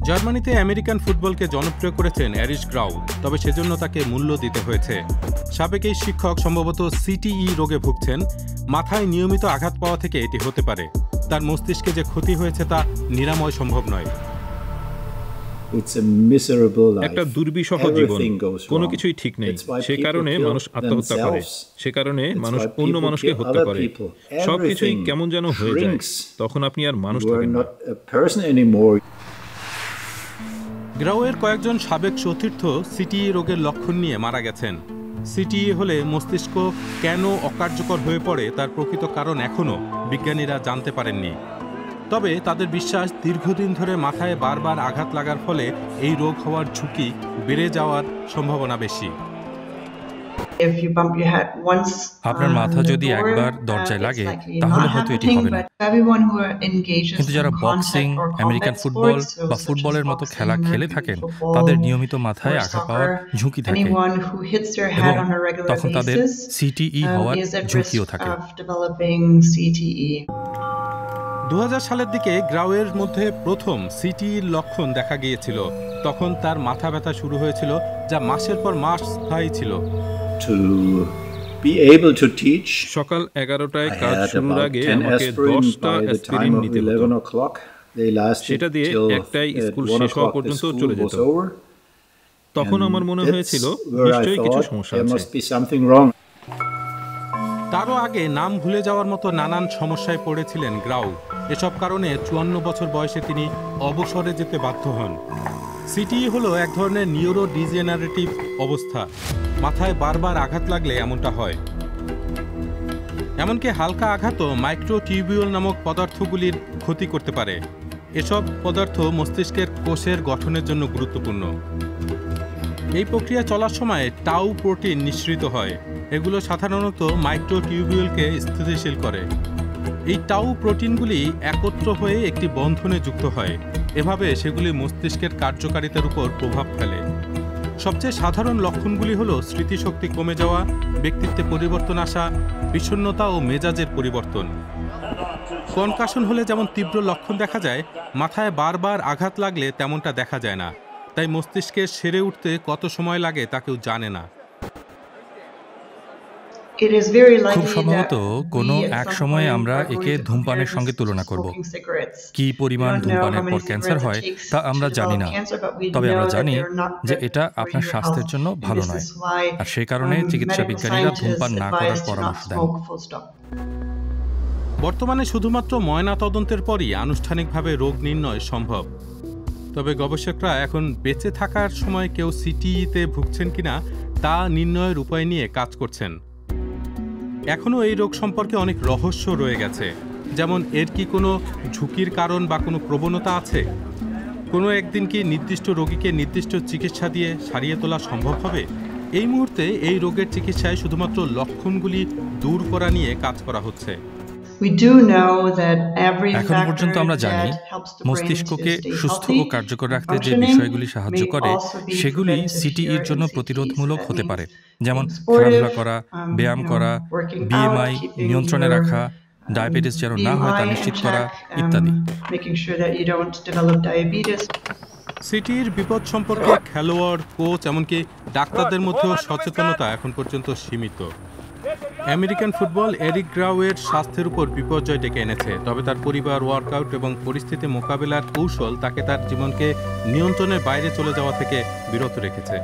জার্মানিতে আমেরিকান ফুটবলকে জনপ্রিয় করেছেন এরিশ গ্রাউ, তবে সেজন্য তাকে মূল্য দিতে হয়েছে। সাবেক এই শিক্ষক সম্ভবত সিটিই রোগে ভুগছেন। মাথায় নিয়মিত আঘাত পাওয়া থেকে এটি হতে পারে। তার মস্তিষ্কে যে ক্ষতি হয়েছে তা নিরাময় সম্ভব নয়। একটা দুর্বিষহ জীবন, কোনো কিছুই ঠিক নেই। সে কারণে মানুষ আত্মহত্যা করে, সে কারণে মানুষ অন্য মানুষকে হত্যা করে। সবকিছুই কেমন যেন হয়ে যায়, তখন আপনি আর মানুষ থাকেন না। গ্রাউয়ের কয়েকজন সাবেক সতীর্থ সিটিই রোগের লক্ষণ নিয়ে মারা গেছেন। সিটিই হলে মস্তিষ্ক কেন অকার্যকর হয়ে পড়ে তার প্রকৃত কারণ এখনও বিজ্ঞানীরা জানতে পারেননি। তবে তাদের বিশ্বাস, দীর্ঘদিন ধরে মাথায় বারবার আঘাত লাগার ফলে এই রোগ হওয়ার ঝুঁকি বেড়ে যাওয়ার সম্ভাবনা বেশি। আপনার মাথা যদি একবার দরজায় লাগে তাহলে হয়তো এটি হবে না, কিন্তু যারা বক্সিং, আমেরিকান ফুটবল বা ফুটবলের মতো খেলা খেলে থাকেন তাদের নিয়মিত মাথায় আঘাত পাওয়ার ঝুঁকি থাকে এবং তখন তাদের সিটিই হওয়ার ঝুঁকিও থাকে। 2000 সালের দিকে গ্রাউয়ের মধ্যে প্রথম সিটিইর লক্ষণ দেখা গিয়েছিল। তখন তার মাথা ব্যথা শুরু হয়েছিল, যা মাসের পর মাস স্থায়ী ছিল। সকাল 11টায় কাজ শুরুর আগে আমাকে 10টা অ্যাসপিরিন নিতে হতো। সেটা দিয়ে একটাই স্কুল শেষ হওয়া পর্যন্ত চলে যেত। তখন আমার মনে হয়েছিল নিশ্চয়ই কিছু সমস্যা আছে। তারও আগে নাম ভুলে যাওয়ার মতো নানান সমস্যায় পড়েছিলেন গ্রাউ। এসব কারণে 54 বছর বয়সে তিনি অবসরে যেতে বাধ্য হন। সিটিই হলো এক ধরনের নিউরো ডিজেনারেটিভ অবস্থা। মাথায় বারবার আঘাত লাগলে এমনটা হয়। এমনকি হালকা আঘাতও মাইক্রোটিউবিউল নামক পদার্থগুলির ক্ষতি করতে পারে। এসব পদার্থ মস্তিষ্কের কোষের গঠনের জন্য গুরুত্বপূর্ণ। এই প্রক্রিয়া চলার সময় টাউ প্রোটিন নিঃসৃত হয়। এগুলো সাধারণত মাইক্রোটিউবিউলকে স্থিতিশীল করে। এই টাউ প্রোটিনগুলি একত্র হয়ে একটি বন্ধনে যুক্ত হয়। এভাবে সেগুলি মস্তিষ্কের কার্যকারিতার উপর প্রভাব ফেলে। সবচেয়ে সাধারণ লক্ষণগুলি হলো স্মৃতিশক্তি কমে যাওয়া, ব্যক্তিত্বে পরিবর্তন আসা, বিষণ্ণতা ও মেজাজের পরিবর্তন। কনকাশন হলে যেমন তীব্র লক্ষণ দেখা যায়, মাথায় বারবার আঘাত লাগলে তেমনটা দেখা যায় না। তাই মস্তিষ্কের সেরে উঠতে কত সময় লাগে তা কেউ জানে না। খুব সম্ভবত কোনো এক সময়ে আমরা একে ধূমপানের সঙ্গে তুলনা করব। কি পরিমাণ ধূমপানের পর ক্যান্সার হয় তা আমরা জানি না, তবে আমরা জানি যে এটা আপনার স্বাস্থ্যের জন্য ভালো নয়, আর সেই কারণে চিকিৎসা বিজ্ঞানীরা ধূমপান না করার পরামর্শ দেন। বর্তমানে শুধুমাত্র ময়নাতদন্তের পরই আনুষ্ঠানিকভাবে রোগ নির্ণয় সম্ভব। তবে গবেষকরা এখন বেঁচে থাকার সময় কেউ সিটিইতে ভুগছেন কিনা তা নির্ণয়ের উপায় নিয়ে কাজ করছেন। এখনও এই রোগ সম্পর্কে অনেক রহস্য রয়ে গেছে। যেমন, এর কি কোনো ঝুঁকির কারণ বা কোনো প্রবণতা আছে? কোনো একদিন কি নির্দিষ্ট রোগীকে নির্দিষ্ট চিকিৎসা দিয়ে সারিয়ে তোলা সম্ভব হবে? এই মুহূর্তে এই রোগের চিকিৎসায় শুধুমাত্র লক্ষণগুলি দূর করা নিয়ে কাজ করা হচ্ছে। এখন পর্যন্ত আমরা জানি মস্তিষ্ককে সুস্থ ও কার্যকর রাখতে যে বিষয়গুলি সাহায্য করে সেগুলি সিটিইর জন্য প্রতিরোধমূলক হতে পারে, যেমন খেলাধুলা করা, ব্যায়াম করা, বিএমআই নিয়ন্ত্রণে রাখা, ডায়াবেটিস যেন না হয় তা নিশ্চিত করা ইত্যাদি। সিটিইর বিপদ সম্পর্কে খেলোয়াড়, কোচ এমনকি ডাক্তারদের মধ্যেও সচেতনতা এখন পর্যন্ত সীমিত। আমেরিকান ফুটবল এরিক গ্রাউয়ের স্বাস্থ্যের উপর বিপর্যয় ডেকে এনেছে, তবে তার পরিবার, ওয়ার্কআউট এবং পরিস্থিতি মোকাবেলার কৌশল তাকে তার জীবনকে নিয়ন্ত্রণের বাইরে চলে যাওয়া থেকে বিরত রেখেছে।